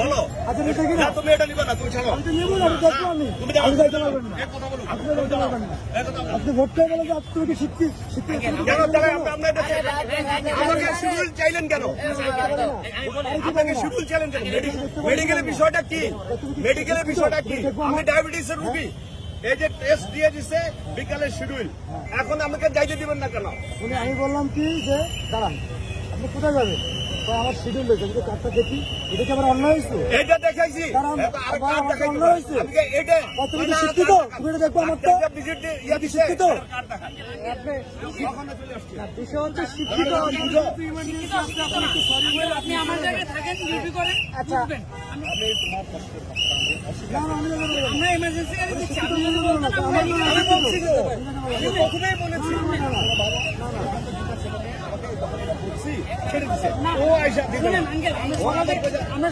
বলো না, তুমি এটা নিবে না, তুমি ছাড়ো। আপনি ভোট করে বলেন যে আপনি কি শিক্ষিত কেন তাহলে আপনার আমাকে শিডিউল চাইলেন কেন? আপনাকে শিডিউল চাইলেন কেন? মেডিকেলের বিষয়টা কি? মেডিকেলের বিষয়টা কি? আমি ডায়াবেটিসের রোগী, এই যে টেস্ট দিয়ে দিছে বিকালের শিডিউল, এখন আমাকে যাইতে দিবেন না কেন? আমি বললাম কি যে দাঁড়ান, আপনি কোথায় যাবেন? আমার শিডিউল রয়েছে, আমি কার্ডটা দেখি, এটা কি আমার অন্যায় হয়েছে? এটা দেখাইছি, অন্যায় হয়েছে। তুমি শিক্ষিত, তুমি এটা দেখবো আমার তো শিক্ষিত। বিষয় হচ্ছে শিক্ষিত। আপনি আমার জায়গায় থাকেন, ডিউটি করেন। আচ্ছা, আমরা এমার্জেন্সি গাড়ি দিচ্ছি, আপনি প্রথমেই বলেছি ছেড়ে দিছে, ও আইসা দিবে। আঙ্কেল, আমরা